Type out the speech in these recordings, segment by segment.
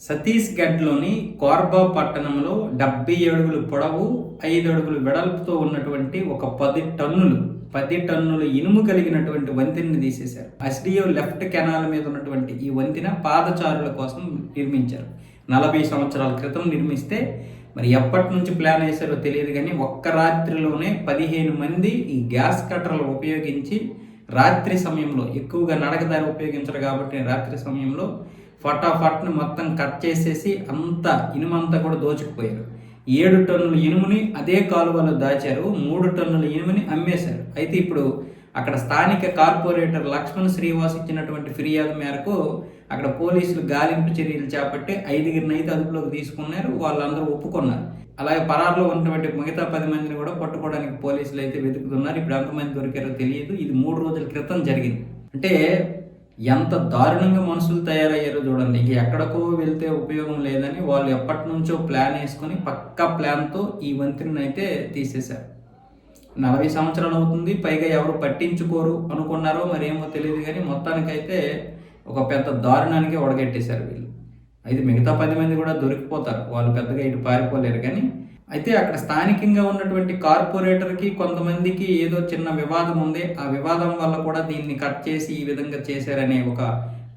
ఛత్తీస్‌గఢ్‌లోని కోర్బా పట్టణంలో 70 అడుగులు పొడవు, 5 అడుగులు వెడల్పుతో ఉన్నటువంటి ఒక 10 టన్నుల ఇనుము కలిగినటువంటి వంతెనని తీసేశారు. ఎస్‌డిఓ లెఫ్ట్ కెనాల్ మీద ఉన్నటువంటి ఈ వంతెన పాదచారుల కోసం నిర్మించారు. 40 సంవత్సరాల క్రితం నిర్మిస్తే మరి ఎప్పటి నుంచి ప్లాన్ వేశారో తెలియదు కానీ ఒక్క రాత్రిలోనే 15 మంది ఈ గ్యాస్ కట్టర్లు ఉపయోగించి రాత్రి సమయంలో ఎక్కువగా నడకదారి ఉపయోగించరు కాబట్టి రాత్రి సమయంలో ఫటాఫట్ని మొత్తం కట్ చేసేసి అంతా ఇనుమంతా కూడా దోచుకుపోయారు. 7 టన్నుల ఇనుముని అదే కాలువలో దాచారు. 3 టన్నుల ఇనుముని అమ్మేశారు. అయితే ఇప్పుడు అక్కడ స్థానిక కార్పొరేటర్ లక్ష్మణ్ శ్రీవాస్ ఇచ్చినటువంటి ఫిర్యాదు మేరకు అక్కడ పోలీసులు గాలింపు చర్యలు చేపట్టి 5గురిని అయితే అదుపులోకి తీసుకున్నారు. వాళ్ళందరూ ఒప్పుకున్నారు. అలాగే పరారులో ఉన్నటువంటి మిగతా 10 మందిని కూడా పట్టుకోవడానికి పోలీసులు అయితే వెతుకుతున్నారు. ఇప్పుడు ఎంతమంది దొరికారో తెలియదు. ఇది 3 రోజుల క్రితం జరిగింది. అంటే ఎంత దారుణంగా మనుషులు తయారయ్యారో చూడండి. ఇక ఎక్కడికో వెళ్తే ఉపయోగం లేదని వాళ్ళు ఎప్పటి నుంచో ప్లాన్ వేసుకొని పక్కా ప్లాన్తో ఈ వంతెనను అయితే తీసేశారు. 40 సంవత్సరాలు అవుతుంది, పైగా ఎవరు పట్టించుకోరు అనుకున్నారో మరేమో తెలియదు కానీ మొత్తానికైతే ఒక పెద్ద దారుణానికి ఒడగట్టేశారు వీళ్ళు. అయితే మిగతా 10 మంది కూడా దొరికిపోతారు, వాళ్ళు పెద్దగా ఇటు పారిపోలేరు. కానీ అయితే అక్కడ స్థానికంగా ఉన్నటువంటి కార్పొరేటర్కి కొంతమందికి ఏదో చిన్న వివాదం ఉంది. ఆ వివాదం వల్ల కూడా దీన్ని కట్ చేసి ఈ విధంగా చేశారనే ఒక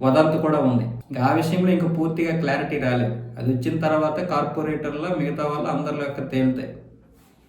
వదంతు కూడా ఉంది. ఇంకా ఆ విషయంలో ఇంకా పూర్తిగా క్లారిటీ రాలేదు. అది వచ్చిన తర్వాత కార్పొరేటర్లో మిగతా వాళ్ళు అందరిలో తేలుతాయి.